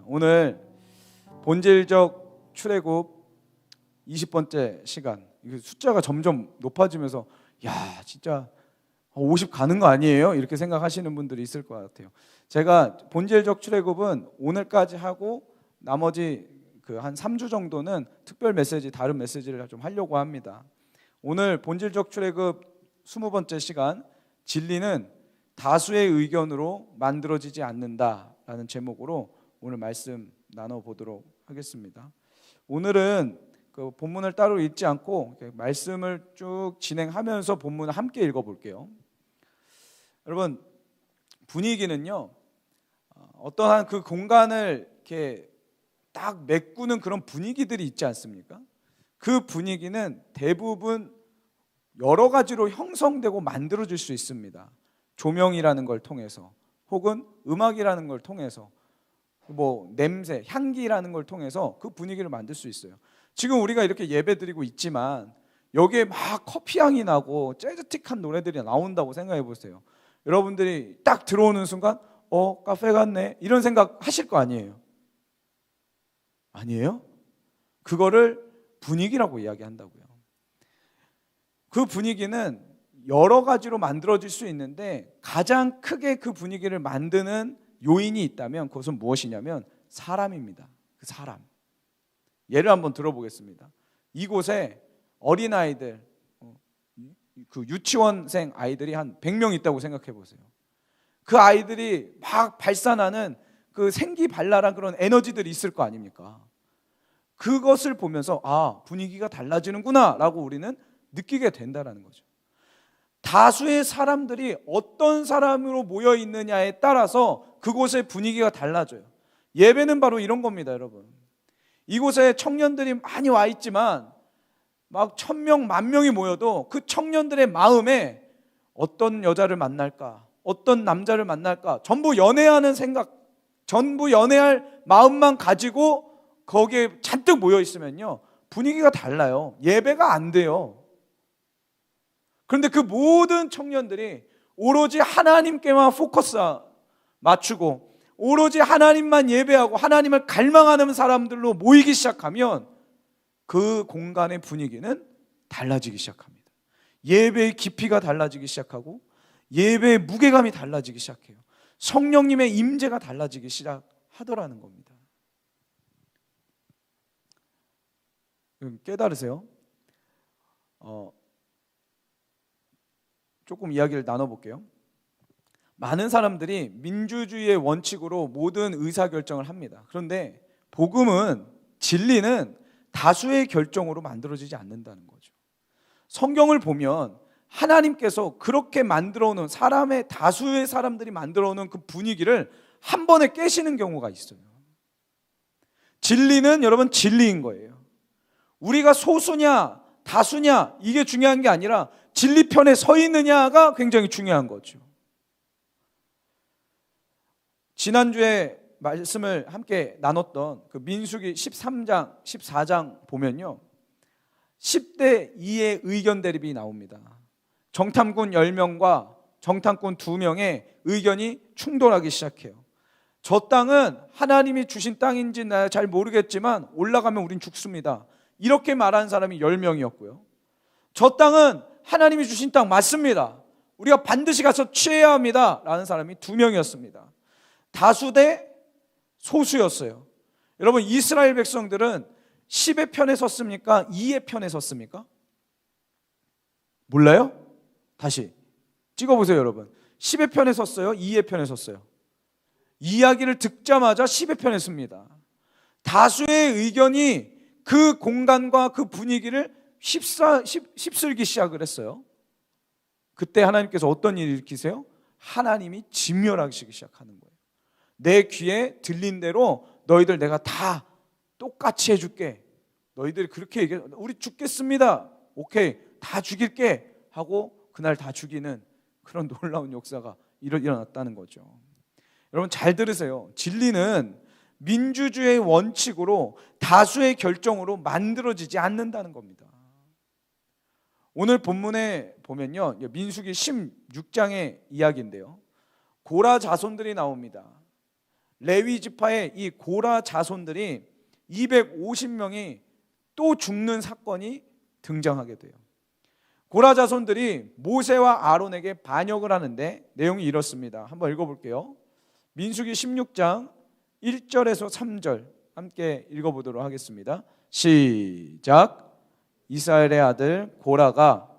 오늘 본질적 출애굽 20번째 시간. 이게 숫자가 점점 높아지면서 야 진짜 50 가는 거 아니에요? 이렇게 생각하시는 분들이 있을 것 같아요. 제가 본질적 출애굽은 오늘까지 하고 나머지 한 3주 정도는 특별 메시지, 다른 메시지를 좀 하려고 합니다. 오늘 본질적 출애굽 20번째 시간, 진리는 다수의 의견으로 만들어지지 않는다라는 제목으로 오늘 말씀 나눠보도록 하겠습니다. 오늘은 그 본문을 따로 읽지 않고 말씀을 쭉 진행하면서 본문을 함께 읽어볼게요. 여러분, 분위기는요, 어떠한 그 공간을 이렇게 딱 메꾸는 그런 분위기들이 있지 않습니까? 그 분위기는 대부분 여러 가지로 형성되고 만들어질 수 있습니다. 조명이라는 걸 통해서, 혹은 음악이라는 걸 통해서, 냄새, 향기라는 걸 통해서 그 분위기를 만들 수 있어요. 지금 우리가 이렇게 예배 드리고 있지만 여기에 막 커피 향이 나고 재즈틱한 노래들이 나온다고 생각해 보세요. 여러분들이 딱 들어오는 순간 카페 같네 이런 생각 하실 거 아니에요? 아니에요? 그거를 분위기라고 이야기한다고요. 그 분위기는 여러 가지로 만들어질 수 있는데 가장 크게 그 분위기를 만드는 요인이 있다면 그것은 무엇이냐면 사람입니다. 그 사람. 예를 한번 들어보겠습니다. 이곳에 어린아이들, 그 유치원생 아이들이 한 100명 있다고 생각해 보세요. 그 아이들이 막 발산하는 그 생기발랄한 그런 에너지들이 있을 거 아닙니까? 그것을 보면서 분위기가 달라지는구나 라고 우리는 느끼게 된다는 거죠. 다수의 사람들이 어떤 사람으로 모여 있느냐에 따라서 그곳의 분위기가 달라져요. 예배는 바로 이런 겁니다, 여러분. 이곳에 청년들이 많이 와 있지만 막 1000명, 10,000명이 모여도 그 청년들의 마음에 어떤 여자를 만날까, 어떤 남자를 만날까, 전부 연애하는 생각, 전부 연애할 마음만 가지고 거기에 잔뜩 모여 있으면요, 분위기가 달라요. 예배가 안 돼요. 그런데 그 모든 청년들이 오로지 하나님께만 포커스 맞추고 오로지 하나님만 예배하고 하나님을 갈망하는 사람들로 모이기 시작하면 그 공간의 분위기는 달라지기 시작합니다. 예배의 깊이가 달라지기 시작하고 예배의 무게감이 달라지기 시작해요. 성령님의 임재가 달라지기 시작하더라는 겁니다. 깨달으세요? 조금 이야기를 나눠볼게요. 많은 사람들이 민주주의의 원칙으로 모든 의사결정을 합니다. 그런데 복음은, 진리는 다수의 결정으로 만들어지지 않는다는 거죠. 성경을 보면 하나님께서 그렇게 만들어 놓은, 사람의 다수의 사람들이 만들어 놓은 그 분위기를 한 번에 깨시는 경우가 있어요. 진리는 여러분 진리인 거예요. 우리가 소수냐 다수냐 이게 중요한 게 아니라 진리 편에 서 있느냐가 굉장히 중요한 거죠. 지난주에 말씀을 함께 나눴던 그 민수기 13장, 14장 보면요, 10대 2의 의견 대립이 나옵니다. 정탐꾼 10명과 정탐꾼 2명의 의견이 충돌하기 시작해요. 저 땅은 하나님이 주신 땅인지 나 잘 모르겠지만 올라가면 우린 죽습니다. 이렇게 말한 사람이 10명이었고요. 저 땅은 하나님이 주신 땅 맞습니다. 우리가 반드시 가서 취해야 합니다. 라는 사람이 2명이었습니다. 다수 대 소수였어요. 여러분, 이스라엘 백성들은 10의 편에 섰습니까? 2의 편에 섰습니까? 몰라요? 다시 찍어보세요, 여러분. 10의 편에 섰어요? 2의 편에 섰어요? 이야기를 듣자마자 10의 편에 섭니다. 다수의 의견이 그 공간과 그 분위기를 휩쓸기 시작을 했어요. 그때 하나님께서 어떤 일을 일으키세요? 하나님이 진멸하기 시작하는 거예요. 내 귀에 들린 대로 너희들 내가 다 똑같이 해줄게. 너희들이 그렇게 얘기해, 우리 죽겠습니다. 오케이, 다 죽일게 하고 그날 다 죽이는 그런 놀라운 역사가 일어났다는 거죠. 여러분 잘 들으세요. 진리는 민주주의의 원칙으로 다수의 결정으로 만들어지지 않는다는 겁니다. 오늘 본문에 보면요, 민수기 16장의 이야기인데요, 고라 자손들이 나옵니다. 레위 지파의 이 고라 자손들이 250명이 또 죽는 사건이 등장하게 돼요. 고라 자손들이 모세와 아론에게 반역을 하는데 내용이 이렇습니다. 한번 읽어볼게요. 민수기 16장 1절에서 3절 함께 읽어보도록 하겠습니다. 시작. 이스라엘의 아들 고라가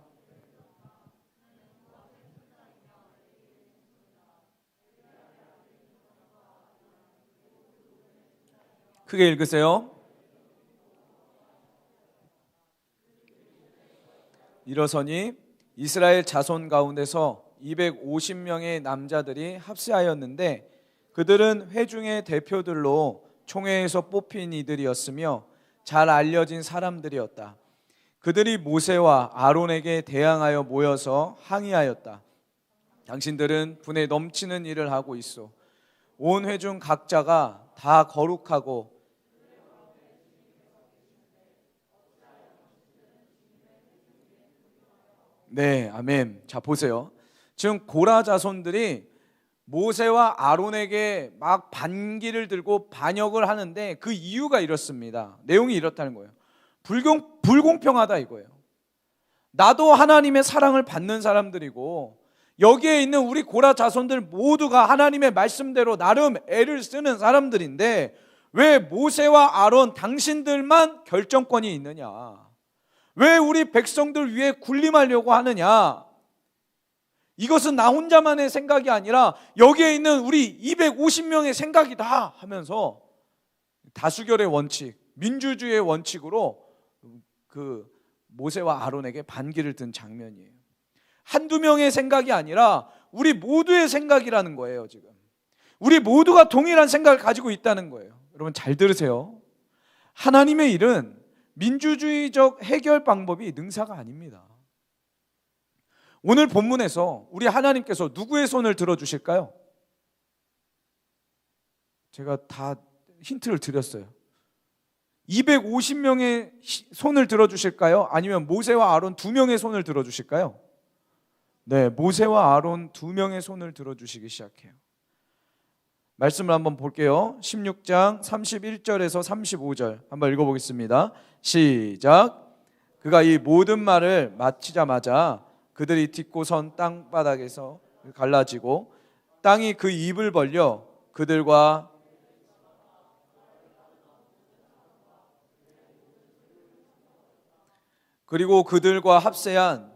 크게 읽으세요. 일어서니 이스라엘 자손 가운데서 250명의 남자들이 합세하였는데 그들은 회중의 대표들로 총회에서 뽑힌 이들이었으며 잘 알려진 사람들이었다. 그들이 모세와 아론에게 대항하여 모여서 항의하였다. 당신들은 분에 넘치는 일을 하고 있어. 온 회중 각자가 다 거룩하고 네, 아멘. 자, 보세요. 지금 고라 자손들이 모세와 아론에게 막 반기를 들고 반역을 하는데 그 이유가 이렇습니다. 내용이 이렇다는 거예요. 불공평하다 이거예요. 나도 하나님의 사랑을 받는 사람들이고 여기에 있는 우리 고라 자손들 모두가 하나님의 말씀대로 나름 애를 쓰는 사람들인데 왜 모세와 아론 당신들만 결정권이 있느냐? 왜 우리 백성들 위에 군림하려고 하느냐? 이것은 나 혼자만의 생각이 아니라 여기에 있는 우리 250명의 생각이다 하면서 다수결의 원칙, 민주주의의 원칙으로 그 모세와 아론에게 반기를 든 장면이에요. 한두 명의 생각이 아니라 우리 모두의 생각이라는 거예요. 지금 우리 모두가 동일한 생각을 가지고 있다는 거예요. 여러분 잘 들으세요. 하나님의 일은 민주주의적 해결 방법이 능사가 아닙니다. 오늘 본문에서 우리 하나님께서 누구의 손을 들어주실까요? 제가 다 힌트를 드렸어요. 250명의 손을 들어주실까요? 아니면 모세와 아론 2명의 손을 들어주실까요? 네, 모세와 아론 2명의 손을 들어주시기 시작해요. 말씀을 한번 볼게요. 16장 31절에서 35절 한번 읽어보겠습니다. 시작. 그가 이 모든 말을 마치자마자 그들이 딛고 선 땅바닥에서 갈라지고 땅이 그 입을 벌려 그들과 그리고 그들과 합세한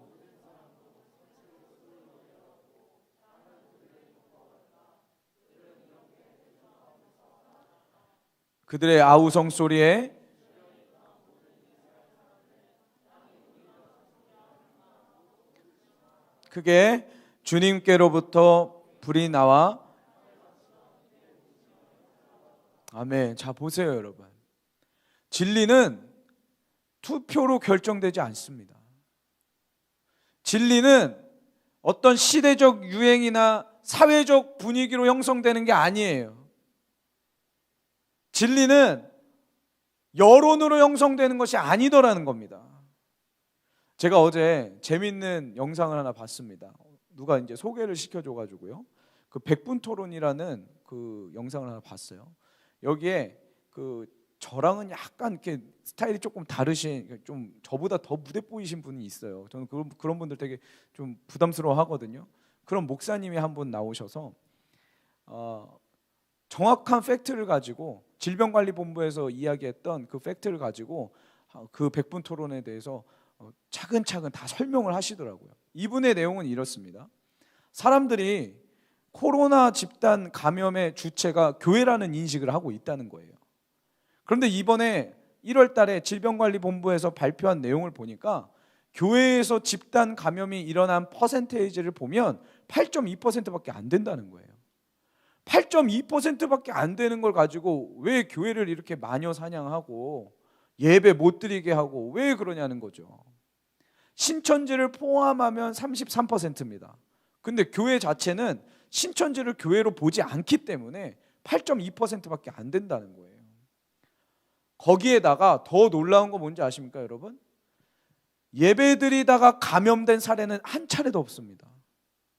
그들의 아우성 소리에 크게 주님께로부터 불이 나와 아멘. 자 보세요 여러분. 진리는 투표로 결정되지 않습니다. 진리는 어떤 시대적 유행이나 사회적 분위기로 형성되는 게 아니에요. 진리는 여론으로 형성되는 것이 아니더라는 겁니다. 제가 어제 재밌는 영상을 하나 봤습니다. 누가 이제 소개를 시켜줘가지고요. 그 100분 토론이라는 그 영상을 하나 봤어요. 여기에 그 저랑은 약간 이렇게 스타일이 조금 다르신, 좀 저보다 더 무대 보이신 분이 있어요. 저는 그런 분들 되게 좀 부담스러워 하거든요. 그런 목사님이 한 분 나오셔서 정확한 팩트를 가지고 질병관리본부에서 이야기했던 그 팩트를 가지고 그 100분 토론에 대해서 차근차근 다 설명을 하시더라고요. 이분의 내용은 이렇습니다. 사람들이 코로나 집단 감염의 주체가 교회라는 인식을 하고 있다는 거예요. 그런데 이번에 1월 달에 질병관리본부에서 발표한 내용을 보니까 교회에서 집단 감염이 일어난 퍼센테이지를 보면 8.2%밖에 안 된다는 거예요. 8.2%밖에 안 되는 걸 가지고 왜 교회를 이렇게 마녀 사냥하고 예배 못 드리게 하고 왜 그러냐는 거죠. 신천지를 포함하면 33%입니다. 근데 교회 자체는 신천지를 교회로 보지 않기 때문에 8.2%밖에 안 된다는 거예요. 거기에다가 더 놀라운 거 뭔지 아십니까 여러분? 예배드리다가 감염된 사례는 한 차례도 없습니다.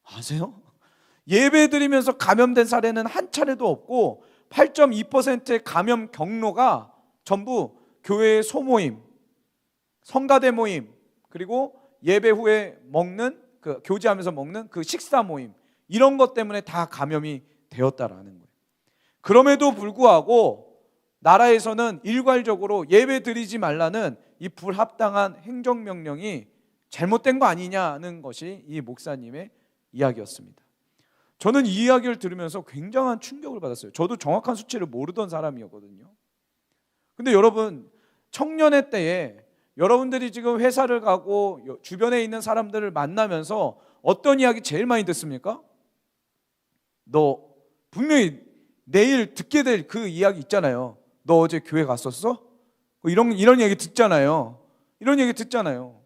아세요? 예배드리면서 감염된 사례는 한 차례도 없고 8.2%의 감염 경로가 전부 교회의 소모임, 성가대 모임, 그리고 예배 후에 먹는 그 교제하면서 먹는 그 식사 모임, 이런 것 때문에 다 감염이 되었다라는 거예요. 그럼에도 불구하고 나라에서는 일괄적으로 예배 드리지 말라는 이 불합당한 행정명령이 잘못된 거 아니냐는 것이 이 목사님의 이야기였습니다. 저는 이 이야기를 들으면서 굉장한 충격을 받았어요. 저도 정확한 수치를 모르던 사람이었거든요. 근데 여러분, 청년의 때에 여러분들이 지금 회사를 가고 주변에 있는 사람들을 만나면서 어떤 이야기 제일 많이 듣습니까? 너 분명히 내일 듣게 될 그 이야기 있잖아요. 너 어제 교회 갔었어? 이런 얘기 듣잖아요. 이런 얘기 듣잖아요.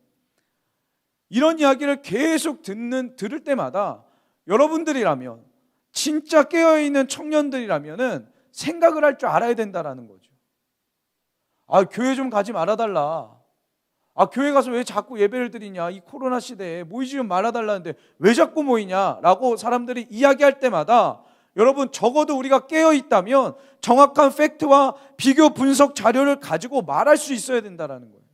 이런 이야기를 계속 들을 때마다 여러분들이라면, 진짜 깨어있는 청년들이라면은 생각을 할 줄 알아야 된다라는 거죠. 아, 교회 좀 가지 말아달라. 아, 교회 가서 왜 자꾸 예배를 드리냐, 이 코로나 시대에 모이지 좀 말아달라는데 왜 자꾸 모이냐라고 사람들이 이야기할 때마다, 여러분, 적어도 우리가 깨어있다면 정확한 팩트와 비교 분석 자료를 가지고 말할 수 있어야 된다는 거예요.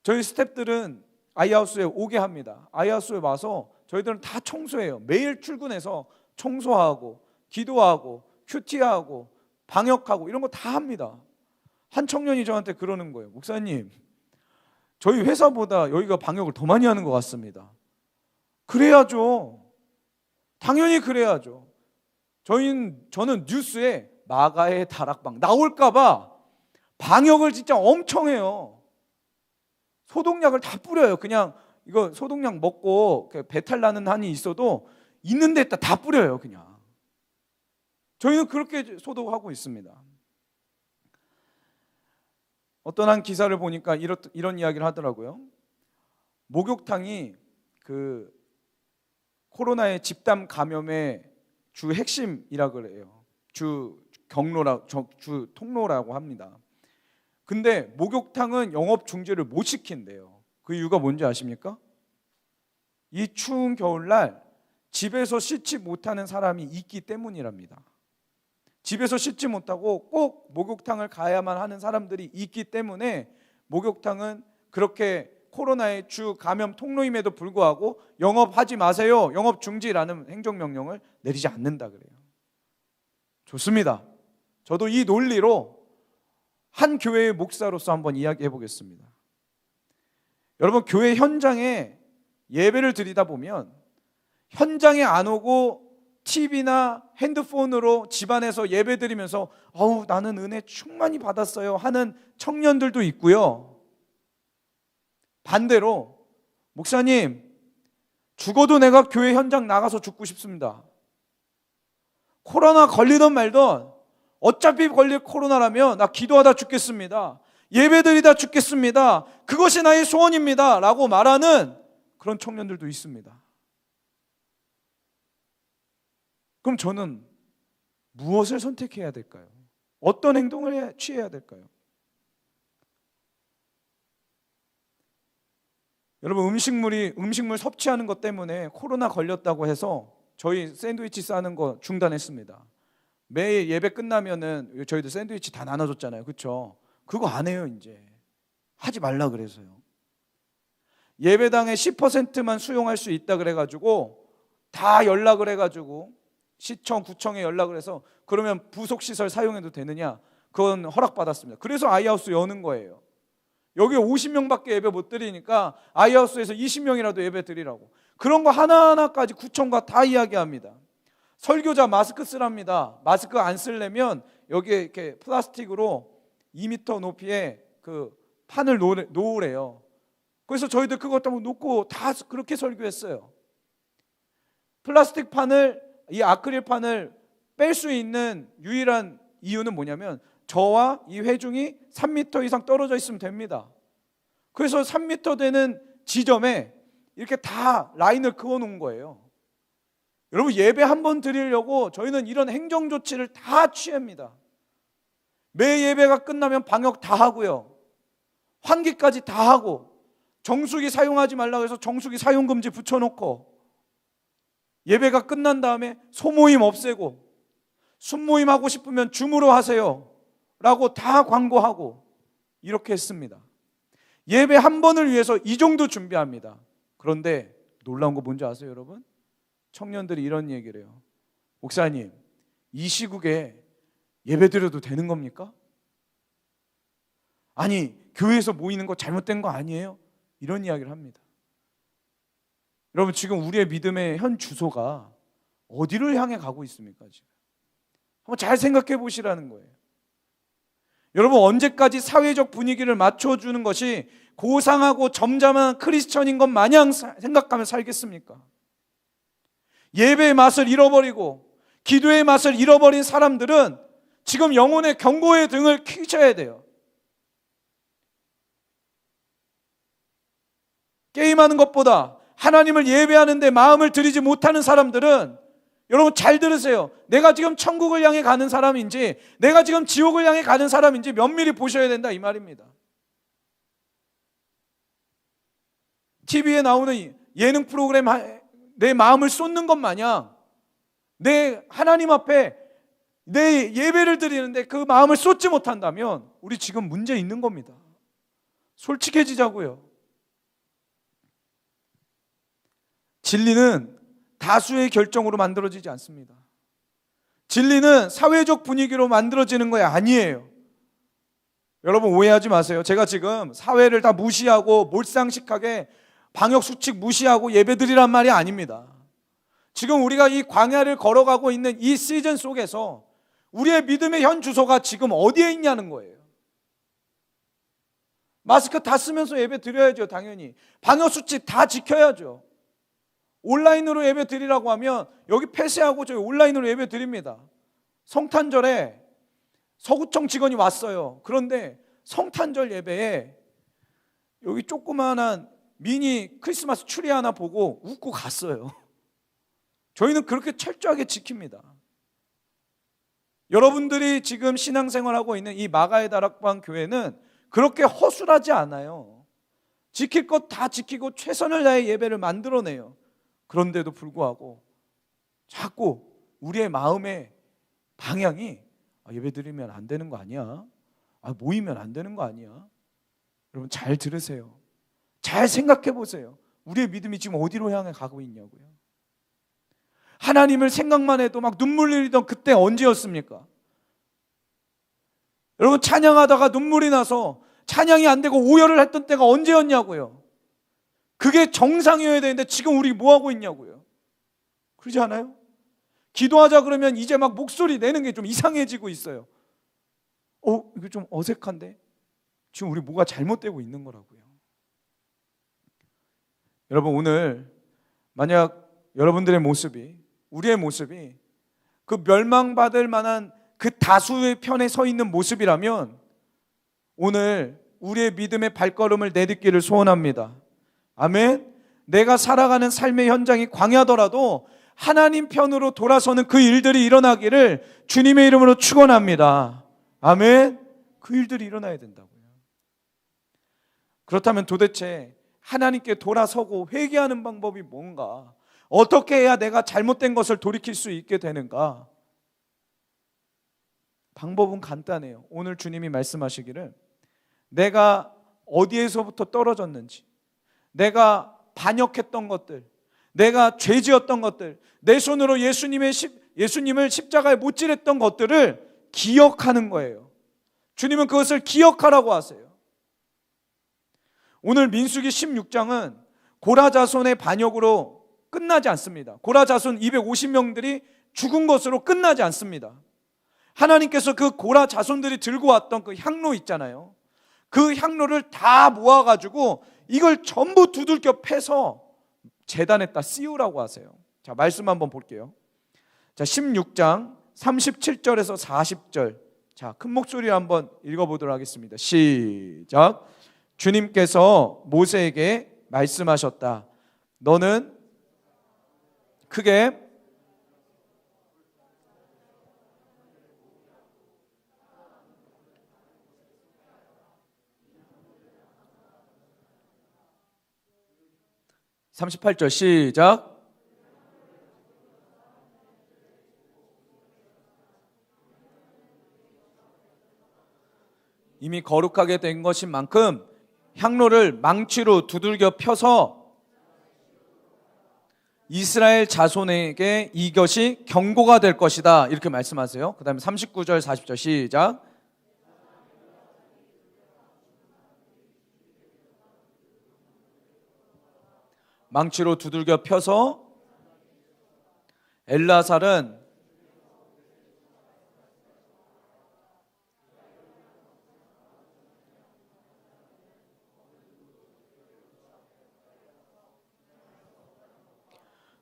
저희 스태프들은 아이하우스에 오게 합니다. 아이하우스에 와서 저희들은 다 청소해요. 매일 출근해서 청소하고 기도하고 큐티하고 방역하고 이런 거 다 합니다. 한 청년이 저한테 그러는 거예요. 목사님, 저희 회사보다 여기가 방역을 더 많이 하는 것 같습니다. 그래야죠. 당연히 그래야죠. 저는 뉴스에 마가의 다락방 나올까 봐 방역을 진짜 엄청 해요. 소독약을 다 뿌려요. 그냥 이거 소독약 먹고 배탈 나는 한이 있어도 있는 데다 다 뿌려요. 그냥 저희는 그렇게 소독하고 있습니다. 어떤 한 기사를 보니까 이런 이야기를 하더라고요. 목욕탕이 그 코로나의 집단 감염의 주 핵심이라 그래요. 주 통로라고 합니다. 근데 목욕탕은 영업 중지를 못 시킨대요. 그 이유가 뭔지 아십니까? 이 추운 겨울날 집에서 씻지 못하는 사람이 있기 때문이랍니다. 집에서 씻지 못하고 꼭 목욕탕을 가야만 하는 사람들이 있기 때문에 목욕탕은 그렇게 코로나의 주 감염 통로임에도 불구하고 영업하지 마세요, 영업 중지라는 행정명령을 내리지 않는다 그래요. 좋습니다. 저도 이 논리로 한 교회의 목사로서 한번 이야기해 보겠습니다. 여러분, 교회 현장에 예배를 드리다 보면 현장에 안 오고 TV나 핸드폰으로 집안에서 예배 드리면서 나는 은혜 충만히 받았어요 하는 청년들도 있고요. 반대로, 목사님, 죽어도 내가 교회 현장 나가서 죽고 싶습니다. 코로나 걸리든 말든 어차피 걸릴 코로나라면 나 기도하다 죽겠습니다. 예배드리다 죽겠습니다. 그것이 나의 소원입니다 라고 말하는 그런 청년들도 있습니다. 그럼 저는 무엇을 선택해야 될까요? 어떤 행동을 취해야 될까요? 여러분, 음식물 섭취하는 것 때문에 코로나 걸렸다고 해서 저희 샌드위치 싸는 거 중단했습니다. 매일 예배 끝나면은 저희도 샌드위치 다 나눠줬잖아요. 그렇죠? 그거 안 해요. 이제 하지 말라 그래서요. 예배당에 10%만 수용할 수 있다 그래가지고 다 연락을 해가지고 시청, 구청에 연락을 해서 그러면 부속시설 사용해도 되느냐, 그건 허락받았습니다. 그래서 아이하우스 여는 거예요. 여기 50명밖에 예배 못 드리니까 아이하우스에서 20명이라도 예배 드리라고. 그런 거 하나하나까지 구청과 다 이야기합니다. 설교자 마스크 쓰랍니다. 마스크 안 쓰려면 여기에 이렇게 플라스틱으로 2m 높이의 그 판을 놓으래요. 그래서 저희들 그것도 놓고 다 그렇게 설교했어요. 플라스틱 판을, 이 아크릴 판을 뺄 수 있는 유일한 이유는 뭐냐면 저와 이 회중이 3m 이상 떨어져 있으면 됩니다. 그래서 3m 되는 지점에 이렇게 다 라인을 그어 놓은 거예요. 여러분, 예배 한 번 드리려고 저희는 이런 행정 조치를 다 취합니다. 매 예배가 끝나면 방역 다 하고요. 환기까지 다 하고, 정수기 사용하지 말라고 해서 정수기 사용금지 붙여놓고, 예배가 끝난 다음에 소모임 없애고, 순모임 하고 싶으면 줌으로 하세요 라고 다 광고하고 이렇게 했습니다. 예배 한 번을 위해서 이 정도 준비합니다. 그런데 놀라운 거 뭔지 아세요, 여러분? 청년들이 이런 얘기를 해요. 목사님, 이 시국에 예배 드려도 되는 겁니까? 아니, 교회에서 모이는 거 잘못된 거 아니에요? 이런 이야기를 합니다. 여러분, 지금 우리의 믿음의 현 주소가 어디를 향해 가고 있습니까? 지금 한번 잘 생각해 보시라는 거예요. 여러분, 언제까지 사회적 분위기를 맞춰주는 것이 고상하고 점잖은 크리스천인 것 마냥 생각하며 살겠습니까? 예배의 맛을 잃어버리고 기도의 맛을 잃어버린 사람들은 지금 영혼의 경고의 등을 켜셔야 돼요. 게임하는 것보다 하나님을 예배하는데 마음을 들이지 못하는 사람들은, 여러분 잘 들으세요, 내가 지금 천국을 향해 가는 사람인지 내가 지금 지옥을 향해 가는 사람인지 면밀히 보셔야 된다, 이 말입니다. TV에 나오는 예능 프로그램 내 마음을 쏟는 것 마냥 내 하나님 앞에 내 예배를 드리는데 그 마음을 쏟지 못한다면 우리 지금 문제 있는 겁니다. 솔직해지자고요. 진리는 다수의 결정으로 만들어지지 않습니다. 진리는 사회적 분위기로 만들어지는 거 아니에요. 여러분 오해하지 마세요. 제가 지금 사회를 다 무시하고 몰상식하게 방역수칙 무시하고 예배드리란 말이 아닙니다. 지금 우리가 이 광야를 걸어가고 있는 이 시즌 속에서 우리의 믿음의 현 주소가 지금 어디에 있냐는 거예요. 마스크 다 쓰면서 예배 드려야죠. 당연히 방역수칙 다 지켜야죠. 온라인으로 예배 드리라고 하면 여기 폐쇄하고 저희 온라인으로 예배 드립니다. 성탄절에 서구청 직원이 왔어요. 그런데 성탄절 예배에 여기 조그마한 미니 크리스마스 트리 하나 보고 웃고 갔어요. 저희는 그렇게 철저하게 지킵니다. 여러분들이 지금 신앙생활하고 있는 이 마가의 다락방 교회는 그렇게 허술하지 않아요. 지킬 것 다 지키고 최선을 다해 예배를 만들어내요. 그런데도 불구하고 자꾸 우리의 마음의 방향이 예배 드리면 안 되는 거 아니야? 모이면 안 되는 거 아니야? 여러분 잘 들으세요. 잘 생각해 보세요. 우리의 믿음이 지금 어디로 향해 가고 있냐고요. 하나님을 생각만 해도 막 눈물 흘리던 그때 언제였습니까? 여러분 찬양하다가 눈물이 나서 찬양이 안 되고 오열을 했던 때가 언제였냐고요. 그게 정상이어야 되는데 지금 우리 뭐 하고 있냐고요. 그러지 않아요? 기도하자 그러면 이제 막 목소리 내는 게 좀 이상해지고 있어요. 이거 좀 어색한데? 지금 우리 뭐가 잘못되고 있는 거라고요. 여러분 오늘 만약 여러분들의 모습이, 우리의 모습이 그 멸망받을 만한 그 다수의 편에 서 있는 모습이라면 오늘 우리의 믿음의 발걸음을 내딛기를 소원합니다. 아멘. 내가 살아가는 삶의 현장이 광야더라도 하나님 편으로 돌아서는 그 일들이 일어나기를 주님의 이름으로 축원합니다. 아멘. 그 일들이 일어나야 된다고요. 그렇다면 도대체 하나님께 돌아서고 회개하는 방법이 뭔가? 어떻게 해야 내가 잘못된 것을 돌이킬 수 있게 되는가? 방법은 간단해요. 오늘 주님이 말씀하시기를 내가 어디에서부터 떨어졌는지, 내가 반역했던 것들, 내가 죄지었던 것들, 내 손으로 예수님을 십자가에 못 지냈던 것들을 기억하는 거예요. 주님은 그것을 기억하라고 하세요. 오늘 민수기 16장은 고라 자손의 반역으로 끝나지 않습니다. 고라 자손 250명들이 죽은 것으로 끝나지 않습니다. 하나님께서 그 고라 자손들이 들고 왔던 그 향로 있잖아요. 그 향로를 다 모아가지고 이걸 전부 두들겨 패서 제단에다 씌우라고 하세요. 자, 말씀 한번 볼게요. 자, 16장 37절에서 40절. 자, 큰 목소리로 한번 읽어보도록 하겠습니다. 시작. 주님께서 모세에게 말씀하셨다. 너는 크게 (38절) 시작. 이미 거룩하게 된 것인 만큼 향로를 망치로 두들겨 펴서 이스라엘 자손에게 이것이 경고가 될 것이다, 이렇게 말씀하세요. 그 다음에 39절 40절 시작. 망치로 두들겨 펴서 엘라살은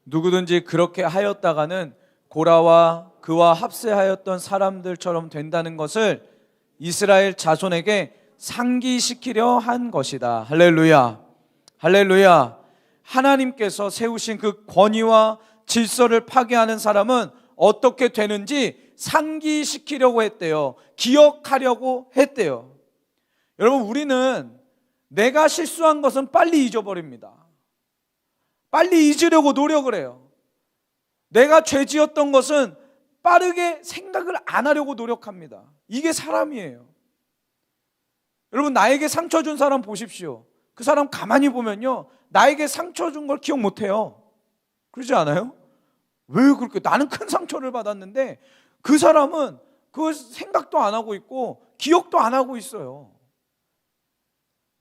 누구든지 그렇게 하였다가는 고라와 그와 합세하였던 사람들처럼 된다는 것을 이스라엘 자손에게 상기시키려 한 것이다. 할렐루야, 할렐루야. 하나님께서 세우신 그 권위와 질서를 파괴하는 사람은 어떻게 되는지 상기시키려고 했대요. 기억하려고 했대요. 여러분, 우리는 내가 실수한 것은 빨리 잊어버립니다. 빨리 잊으려고 노력을 해요. 내가 죄 지었던 것은 빠르게 생각을 안 하려고 노력합니다. 이게 사람이에요. 여러분, 나에게 상처 준 사람 보십시오. 그 사람 가만히 보면요, 나에게 상처 준 걸 기억 못 해요. 그러지 않아요? 왜 그렇게? 나는 큰 상처를 받았는데 그 사람은 그 생각도 안 하고 있고 기억도 안 하고 있어요.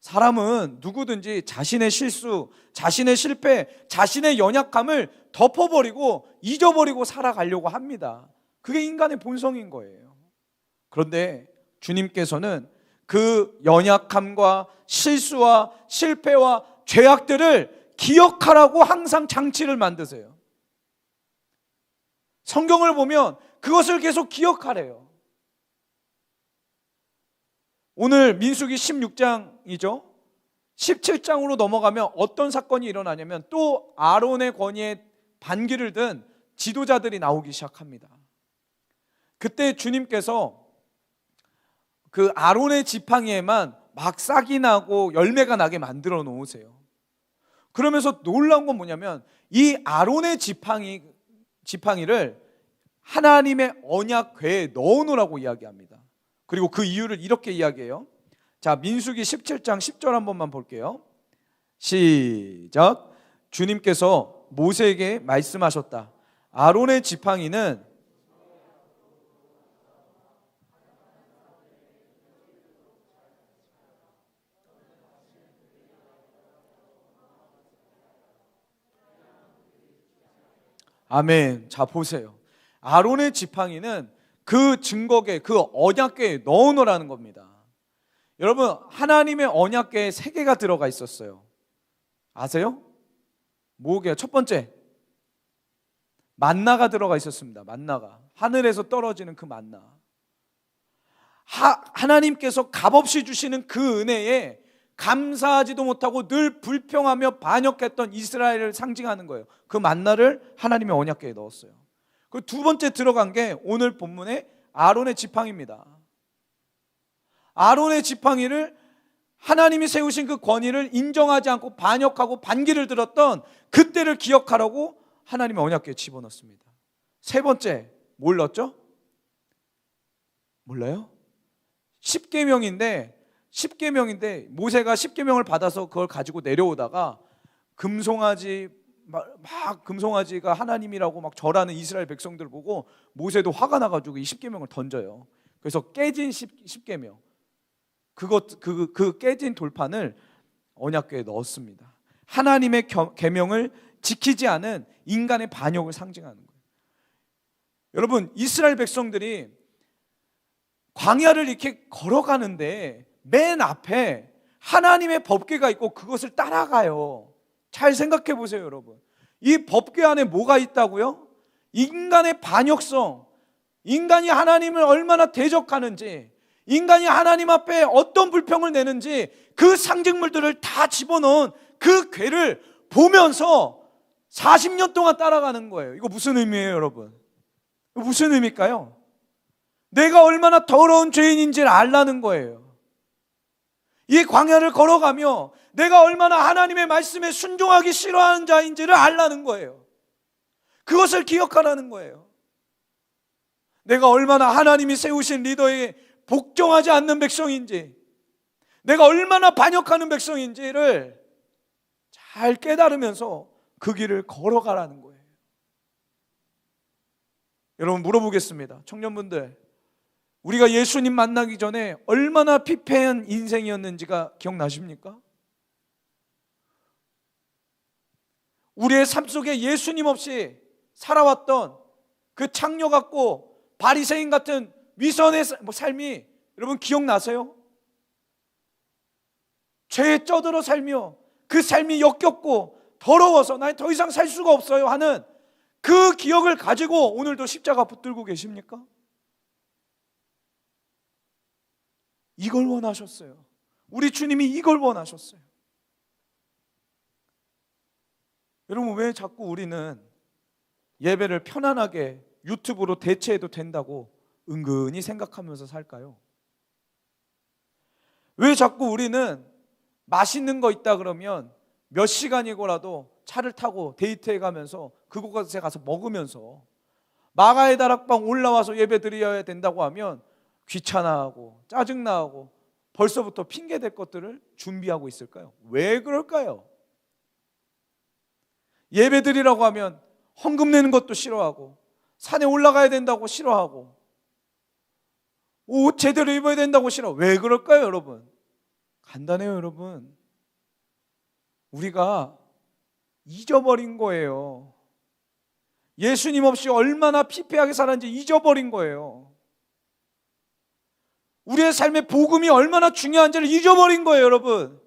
사람은 누구든지 자신의 실수, 자신의 실패, 자신의 연약함을 덮어버리고 잊어버리고 살아가려고 합니다. 그게 인간의 본성인 거예요. 그런데 주님께서는 그 연약함과 실수와 실패와 죄악들을 기억하라고 항상 장치를 만드세요. 성경을 보면 그것을 계속 기억하래요. 오늘 민수기 16장이죠. 17장으로 넘어가면 어떤 사건이 일어나냐면 또 아론의 권위에 반기를 든 지도자들이 나오기 시작합니다. 그때 주님께서 그 아론의 지팡이에만 막 싹이 나고 열매가 나게 만들어 놓으세요. 그러면서 놀라운 건 뭐냐면 이 아론의 지팡이를 하나님의 언약궤에 넣어 놓으라고 이야기합니다. 그리고 그 이유를 이렇게 이야기해요. 자, 민수기 17장 10절 한 번만 볼게요. 시작. 주님께서 모세에게 말씀하셨다. 아론의 지팡이는 아멘. 자, 보세요. 아론의 지팡이는 그 증거궤, 그 언약궤에 넣어놓으라는 겁니다. 여러분, 하나님의 언약궤에 3개가 들어가 있었어요. 아세요? 뭐게요? 첫 번째, 만나가 들어가 있었습니다. 만나가, 하늘에서 떨어지는 그 만나. 하나님께서 값없이 주시는 그 은혜에 감사하지도 못하고 늘 불평하며 반역했던 이스라엘을 상징하는 거예요. 그 만나를 하나님의 언약궤에 넣었어요. 그 두 번째 들어간 게 오늘 본문의 아론의 지팡이입니다. 아론의 지팡이를 하나님이 세우신 그 권위를 인정하지 않고 반역하고 반기를 들었던 그때를 기억하라고 하나님의 언약궤에 집어넣습니다. 세 번째, 뭘 넣었죠? 몰라요? 10계명인데 모세가 10계명을 받아서 그걸 가지고 내려오다가 금송아지가 하나님이라고 막 절하는 이스라엘 백성들 보고 모세도 화가 나가지고 이 10계명을 던져요. 그래서 깨진 10계명, 그 깨진 돌판을 언약궤에 넣었습니다. 하나님의 계명을 지키지 않은 인간의 반역을 상징하는 거예요. 여러분, 이스라엘 백성들이 광야를 이렇게 걸어가는데 맨 앞에 하나님의 법궤가 있고 그것을 따라가요. 잘 생각해 보세요, 여러분. 이 법궤 안에 뭐가 있다고요? 인간의 반역성, 인간이 하나님을 얼마나 대적하는지, 인간이 하나님 앞에 어떤 불평을 내는지 그 상징물들을 다 집어넣은 그 궤를 보면서 40년 동안 따라가는 거예요. 이거 무슨 의미예요, 여러분? 무슨 의미일까요? 내가 얼마나 더러운 죄인인지를 알라는 거예요. 이 광야를 걸어가며 내가 얼마나 하나님의 말씀에 순종하기 싫어하는 자인지를 알라는 거예요. 그것을 기억하라는 거예요. 내가 얼마나 하나님이 세우신 리더에 복종하지 않는 백성인지, 내가 얼마나 반역하는 백성인지를 잘 깨달으면서 그 길을 걸어가라는 거예요. 여러분, 물어보겠습니다. 청년분들, 우리가 예수님 만나기 전에 얼마나 피폐한 인생이었는지가 기억나십니까? 우리의 삶 속에 예수님 없이 살아왔던 그 창녀 같고 바리새인 같은 위선의 삶이 여러분 기억나세요? 죄에 쩌들어 살며 그 삶이 역겹고 더러워서 난 더 이상 살 수가 없어요 하는 그 기억을 가지고 오늘도 십자가 붙들고 계십니까? 이걸 원하셨어요. 우리 주님이 이걸 원하셨어요. 여러분, 왜 자꾸 우리는 예배를 편안하게 유튜브로 대체해도 된다고 은근히 생각하면서 살까요? 왜 자꾸 우리는 맛있는 거 있다 그러면 몇 시간이고라도 차를 타고 데이트해 가면서 그곳에 가서 먹으면서 마가의 다락방 올라와서 예배 드려야 된다고 하면 귀찮아하고 짜증나고 벌써부터 핑계댈 것들을 준비하고 있을까요? 왜 그럴까요? 예배 드리라고 하면 헌금 내는 것도 싫어하고 산에 올라가야 된다고 싫어하고 옷 제대로 입어야 된다고 싫어. 왜 그럴까요, 여러분? 간단해요, 여러분. 우리가 잊어버린 거예요. 예수님 없이 얼마나 피폐하게 살았는지 잊어버린 거예요. 우리의 삶의 복음이 얼마나 중요한지를 잊어버린 거예요, 여러분.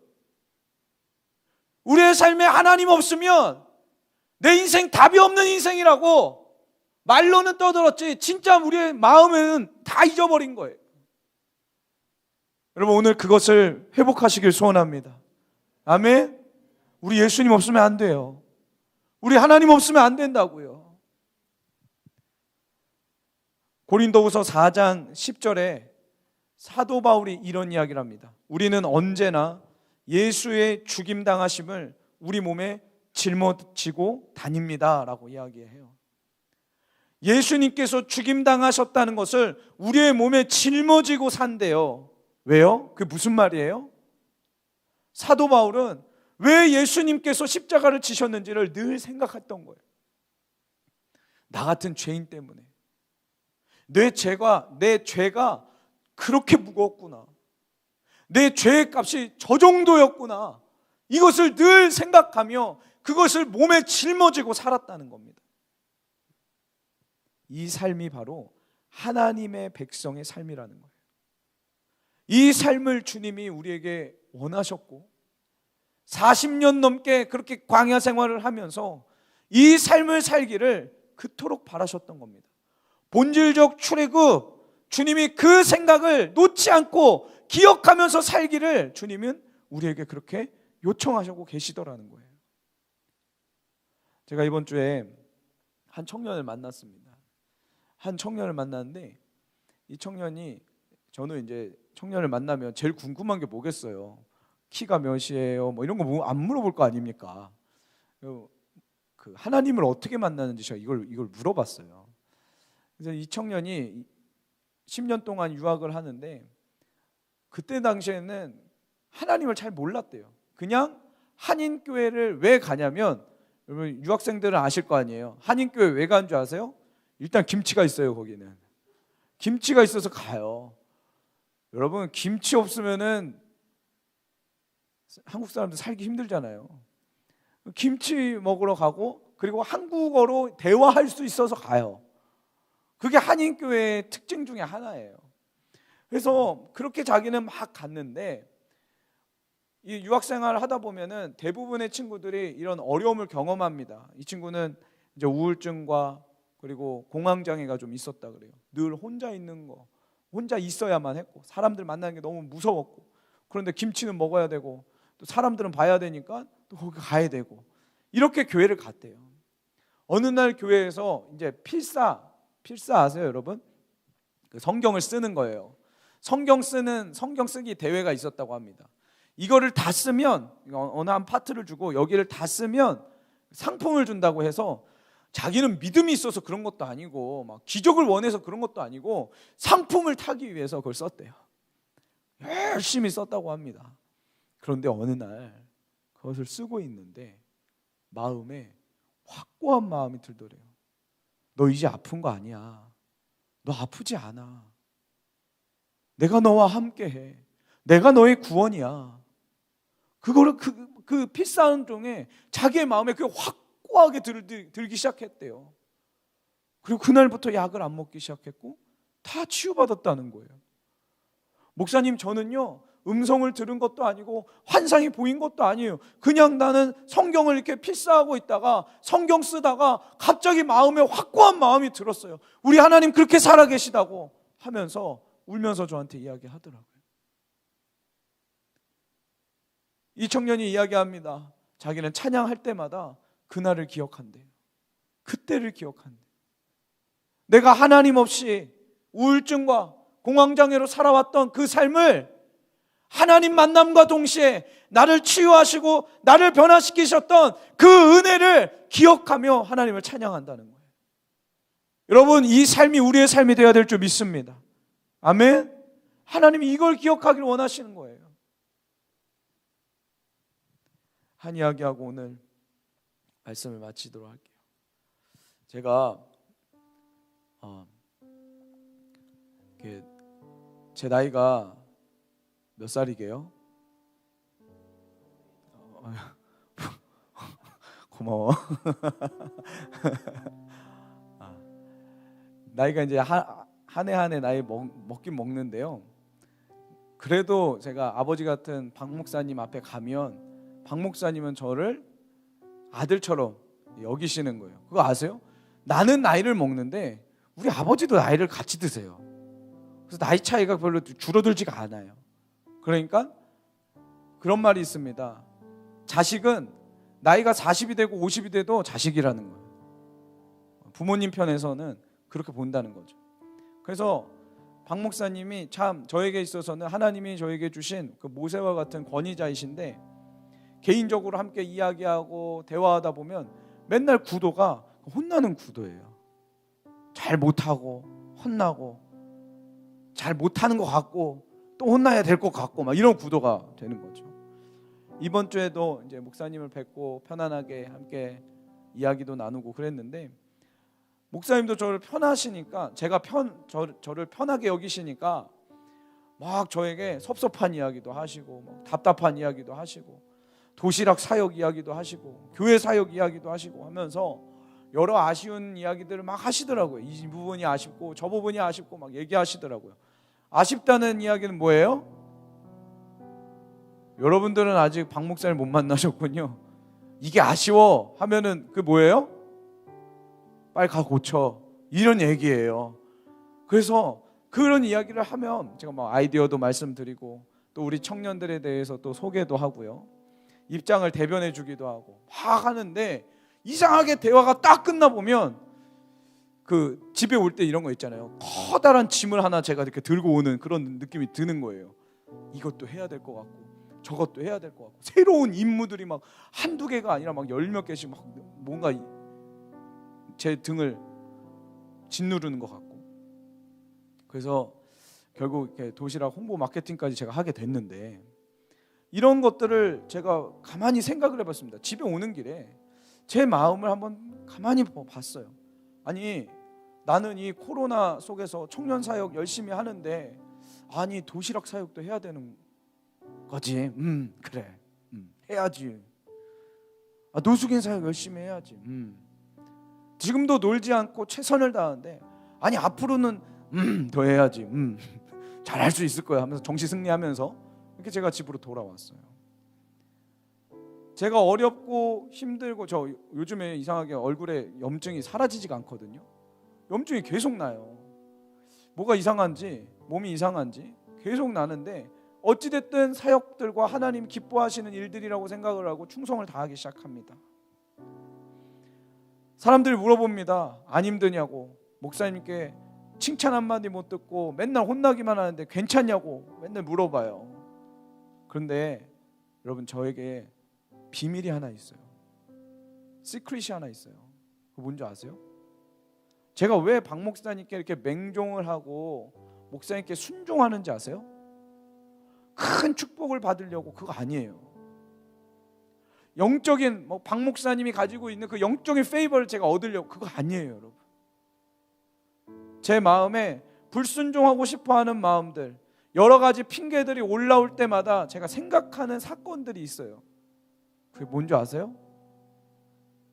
우리의 삶에 하나님 없으면 내 인생 답이 없는 인생이라고 말로는 떠들었지 진짜 우리의 마음에는 다 잊어버린 거예요. 여러분, 오늘 그것을 회복하시길 소원합니다. 아멘. 우리 예수님 없으면 안 돼요. 우리 하나님 없으면 안 된다고요. 고린도후서 4장 10절에 사도 바울이 이런 이야기를 합니다. 우리는 언제나 예수의 죽임당하심을 우리 몸에 짊어지고 다닙니다 라고 이야기해요. 예수님께서 죽임당하셨다는 것을 우리의 몸에 짊어지고 산대요. 왜요? 그게 무슨 말이에요? 사도 바울은 왜 예수님께서 십자가를 지셨는지를 늘 생각했던 거예요. 나 같은 죄인 때문에 내 죄가 그렇게 무거웠구나, 내 죄의 값이 저 정도였구나, 이것을 늘 생각하며 그것을 몸에 짊어지고 살았다는 겁니다. 이 삶이 바로 하나님의 백성의 삶이라는 거예요. 이 삶을 주님이 우리에게 원하셨고 40년 넘게 그렇게 광야 생활을 하면서 이 삶을 살기를 그토록 바라셨던 겁니다. 본질적 출애굽, 주님이 그 생각을 놓지 않고 기억하면서 살기를 주님은 우리에게 그렇게 요청하시고 계시더라는 거예요. 제가 이번 주에 한 청년을 만났습니다. 한 청년을 만났는데 이 청년이, 저는 이제 청년을 만나면 제일 궁금한 게 뭐겠어요? 키가 몇이에요? 뭐 이런 거 안 물어볼 거 아닙니까? 그 하나님을 어떻게 만나는지 제가 이걸 물어봤어요. 그래서 이 청년이 10년 동안 유학을 하는데 그때 당시에는 하나님을 잘 몰랐대요. 그냥 한인교회를 왜 가냐면, 여러분 유학생들은 아실 거 아니에요. 한인교회 왜 가는 줄 아세요? 일단 김치가 있어요. 거기는 김치가 있어서 가요. 여러분, 김치 없으면은 한국 사람들 살기 힘들잖아요. 김치 먹으러 가고, 그리고 한국어로 대화할 수 있어서 가요. 그게 한인교회의 특징 중에 하나예요. 그래서 그렇게 자기는 막 갔는데, 이 유학생활을 하다 보면은 대부분의 친구들이 이런 어려움을 경험합니다. 이 친구는 이제 우울증과 그리고 공황장애가 좀 있었다 그래요. 늘 혼자 있는 거, 혼자 있어야만 했고, 사람들 만나는 게 너무 무서웠고, 그런데 김치는 먹어야 되고, 또 사람들은 봐야 되니까 또 거기 가야 되고, 이렇게 교회를 갔대요. 어느 날 교회에서 이제 필사 아세요, 여러분? 그 성경을 쓰는 거예요. 성경 쓰기 대회가 있었다고 합니다. 이거를 다 쓰면, 어느 한 파트를 주고 여기를 다 쓰면 상품을 준다고 해서 자기는 믿음이 있어서 그런 것도 아니고 막 기적을 원해서 그런 것도 아니고 상품을 타기 위해서 그걸 썼대요. 열심히 썼다고 합니다. 그런데 어느 날 그것을 쓰고 있는데 마음에 확고한 마음이 들더래요. 너 이제 아픈 거 아니야. 너 아프지 않아. 내가 너와 함께해. 내가 너의 구원이야. 그거를 그 피싸움 중에 자기의 마음에 그게 확고하게 들기 시작했대요. 그리고 그날부터 약을 안 먹기 시작했고 다 치유받았다는 거예요. 목사님, 저는요 음성을 들은 것도 아니고 환상이 보인 것도 아니에요. 그냥 나는 성경을 이렇게 필사하고 있다가 성경 쓰다가 갑자기 마음에 확고한 마음이 들었어요. 우리 하나님 그렇게 살아계시다고 하면서 울면서 저한테 이야기하더라고요. 이 청년이 이야기합니다. 자기는 찬양할 때마다 그날을 기억한대요. 그때를 기억한대요. 내가 하나님 없이 우울증과 공황장애로 살아왔던 그 삶을 하나님 만남과 동시에 나를 치유하시고 나를 변화시키셨던 그 은혜를 기억하며 하나님을 찬양한다는 거예요. 여러분, 이 삶이 우리의 삶이 되어야 될 줄 믿습니다. 아멘. 하나님이 이걸 기억하기를 원하시는 거예요. 한 이야기하고 오늘 말씀을 마치도록 할게요. 제가 제 나이가 몇 살이게요? 고마워. 나이가 이제 한 해 한 해 나이 먹긴 먹는데요. 그래도 제가 아버지 같은 박 목사님 앞에 가면 박 목사님은 저를 아들처럼 여기시는 거예요. 그거 아세요? 나는 나이를 먹는데 우리 아버지도 나이를 같이 드세요. 그래서 나이 차이가 별로 줄어들지가 않아요. 그러니까 그런 말이 있습니다. 자식은 나이가 40이 되고 50이 돼도 자식이라는 거예요. 부모님 편에서는 그렇게 본다는 거죠. 그래서 박 목사님이 참 저에게 있어서는 하나님이 저에게 주신 그 모세와 같은 권위자이신데, 개인적으로 함께 이야기하고 대화하다 보면 맨날 구도가 혼나는 구도예요. 잘 못하고 혼나고 잘 못하는 것 같고 또 혼나야 될 것 같고 막 이런 구도가 되는 거죠. 이번 주에도 이제 목사님을 뵙고 편안하게 함께 이야기도 나누고 그랬는데, 목사님도 저를 편하시니까 저를 편하게 여기시니까 막 저에게 섭섭한 이야기도 하시고 막 답답한 이야기도 하시고 도시락 사역 이야기도 하시고 교회 사역 이야기도 하시고 하면서 여러 아쉬운 이야기들을 막 하시더라고요. 이 부분이 아쉽고 저 부분이 아쉽고 막 얘기하시더라고요. 아쉽다는 이야기는 뭐예요? 여러분들은 아직 박 목사님 못 만나셨군요. 이게 아쉬워 하면은 그 뭐예요? 빨리 가 고쳐, 이런 얘기예요. 그래서 그런 이야기를 하면 제가 막 아이디어도 말씀드리고 또 우리 청년들에 대해서 또 소개도 하고요, 입장을 대변해 주기도 하고 막 하는데, 이상하게 대화가 딱 끝나 보면 그 집에 올 때 이런 거 있잖아요. 커다란 짐을 하나 제가 이렇게 들고 오는 그런 느낌이 드는 거예요. 이것도 해야 될 것 같고 저것도 해야 될 것 같고, 새로운 임무들이 막 한두 개가 아니라 막 열 몇 개씩 막 뭔가 제 등을 짓누르는 것 같고, 그래서 결국 이렇게 도시락 홍보 마케팅까지 제가 하게 됐는데, 이런 것들을 제가 가만히 생각을 해봤습니다. 집에 오는 길에 제 마음을 한번 가만히 봤어요. 아니, 나는 이 코로나 속에서 청년 사역 열심히 하는데 아니 도시락 사역도 해야 되는 거지. 그래. 해야지. 노숙인 사역 열심히 해야지. 지금도 놀지 않고 최선을 다하는데 아니 앞으로는 더 해야지. 잘할 수 있을 거야 하면서 정시 승리하면서 이렇게 제가 집으로 돌아왔어요. 제가 어렵고 힘들고, 저 요즘에 이상하게 얼굴에 염증이 사라지지가 않거든요. 염증이 계속 나요. 뭐가 이상한지, 몸이 이상한지 계속 나는데 어찌됐든 사역들과 하나님 기뻐하시는 일들이라고 생각을 하고 충성을 다하기 시작합니다. 사람들이 물어봅니다. 안 힘드냐고. 목사님께 칭찬 한마디 못 듣고 맨날 혼나기만 하는데 괜찮냐고 맨날 물어봐요. 그런데 여러분, 저에게 비밀이 하나 있어요. 시크릿이 하나 있어요. 그거 뭔지 아세요? 제가 왜 박 목사님께 이렇게 맹종을 하고 목사님께 순종하는지 아세요? 큰 축복을 받으려고 그거 아니에요. 영적인 박 목사님이 가지고 있는 그 영적인 페이버를 제가 얻으려고 그거 아니에요, 여러분. 제 마음에 불순종하고 싶어하는 마음들, 여러 가지 핑계들이 올라올 때마다 제가 생각하는 사건들이 있어요. 그게 뭔지 아세요?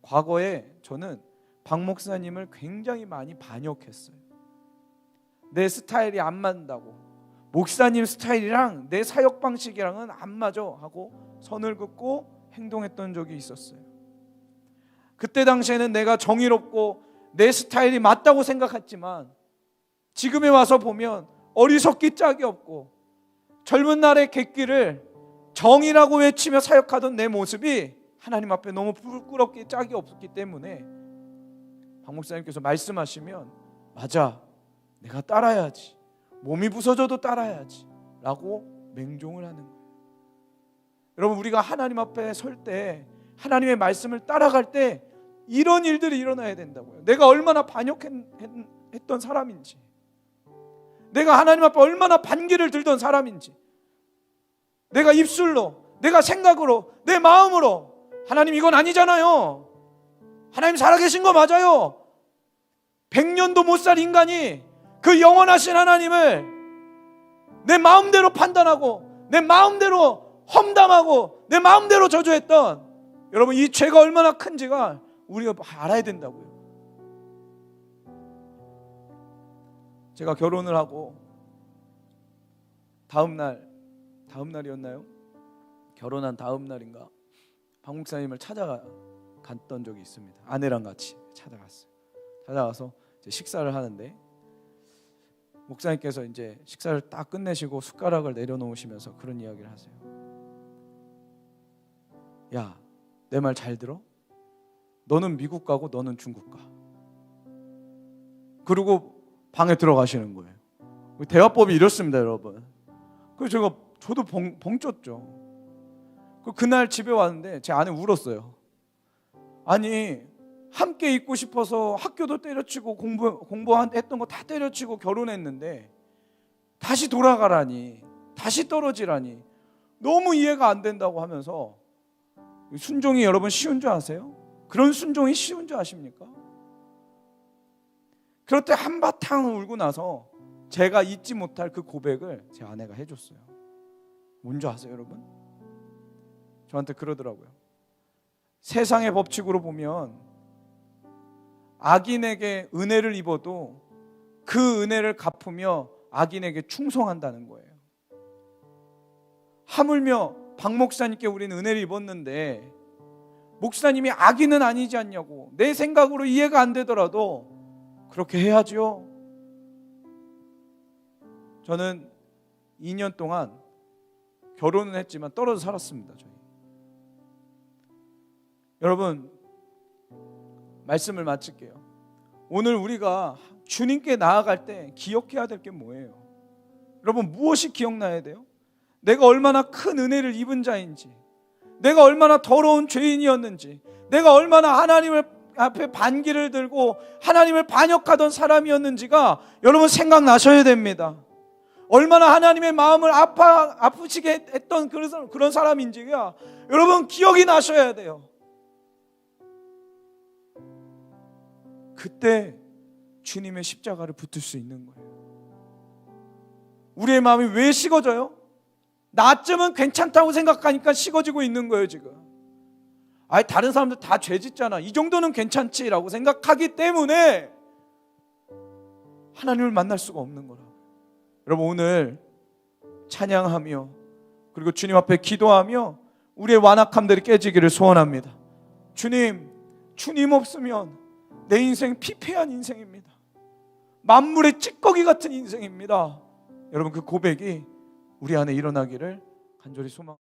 과거에 저는 박 목사님을 굉장히 많이 반역했어요. 내 스타일이 안 맞는다고, 목사님 스타일이랑 내 사역 방식이랑은 안 맞아 하고 선을 긋고 행동했던 적이 있었어요. 그때 당시에는 내가 정의롭고 내 스타일이 맞다고 생각했지만 지금에 와서 보면 어리석기 짝이 없고 젊은 날의 객기를 정의라고 외치며 사역하던 내 모습이 하나님 앞에 너무 부끄럽기 짝이 없기 때문에 박 목사님께서 말씀하시면 맞아, 내가 따라야지, 몸이 부서져도 따라야지 라고 맹종을 하는 거예요. 여러분, 우리가 하나님 앞에 설 때, 하나님의 말씀을 따라갈 때 이런 일들이 일어나야 된다고요. 내가 얼마나 반역했던 사람인지, 내가 하나님 앞에 얼마나 반기를 들던 사람인지, 내가 입술로, 내가 생각으로, 내 마음으로 하나님 이건 아니잖아요, 하나님 살아계신 거 맞아요, 100년도 못 살 인간이 그 영원하신 하나님을 내 마음대로 판단하고 내 마음대로 험담하고 내 마음대로 저주했던, 여러분 이 죄가 얼마나 큰지가 우리가 알아야 된다고요. 제가 결혼을 하고 다음 날이었나요? 결혼한 다음 날인가 박 목사님을 찾아갔던 적이 있습니다. 아내랑 같이 찾아갔어요. 찾아가서 이제 식사를 하는데 목사님께서 이제 식사를 딱 끝내시고 숟가락을 내려놓으시면서 그런 이야기를 하세요. 야, 내 말 잘 들어? 너는 미국 가고 너는 중국 가. 그리고 방에 들어가시는 거예요. 대화법이 이렇습니다, 여러분. 그래서 저도 벙쪘죠. 그날 집에 왔는데 제 아내 울었어요. 아니, 함께 있고 싶어서 학교도 때려치고 공부했던 거 다 때려치고 결혼했는데 다시 돌아가라니, 다시 떨어지라니 너무 이해가 안 된다고 하면서, 순종이 여러분 쉬운 줄 아세요? 그런 순종이 쉬운 줄 아십니까? 그럴 때 한바탕 울고 나서 제가 잊지 못할 그 고백을 제 아내가 해줬어요. 뭔지 아세요, 여러분? 저한테 그러더라고요. 세상의 법칙으로 보면 악인에게 은혜를 입어도 그 은혜를 갚으며 악인에게 충성한다는 거예요. 하물며 박 목사님께 우리는 은혜를 입었는데 목사님이 악인은 아니지 않냐고, 내 생각으로 이해가 안 되더라도 그렇게 해야죠. 저는 2년 동안 결혼은 했지만 떨어져 살았습니다. 저희. 여러분, 말씀을 마칠게요. 오늘 우리가 주님께 나아갈 때 기억해야 될 게 뭐예요? 여러분, 무엇이 기억나야 돼요? 내가 얼마나 큰 은혜를 입은 자인지, 내가 얼마나 더러운 죄인이었는지, 내가 얼마나 하나님을 앞에 반기를 들고 하나님을 반역하던 사람이었는지가 여러분 생각나셔야 됩니다. 얼마나 하나님의 마음을 아프시게 했던 그런 사람인지가 여러분 기억이 나셔야 돼요. 그때 주님의 십자가를 붙을 수 있는 거예요. 우리의 마음이 왜 식어져요? 나쯤은 괜찮다고 생각하니까 식어지고 있는 거예요, 지금. 아니, 다른 사람들 다 죄 짓잖아, 이 정도는 괜찮지라고 생각하기 때문에 하나님을 만날 수가 없는 거라고. 여러분, 오늘 찬양하며 그리고 주님 앞에 기도하며 우리의 완악함들이 깨지기를 소원합니다. 주님 없으면 내 인생 피폐한 인생입니다. 만물의 찌꺼기 같은 인생입니다. 여러분, 그 고백이 우리 안에 일어나기를 간절히 소망합니다.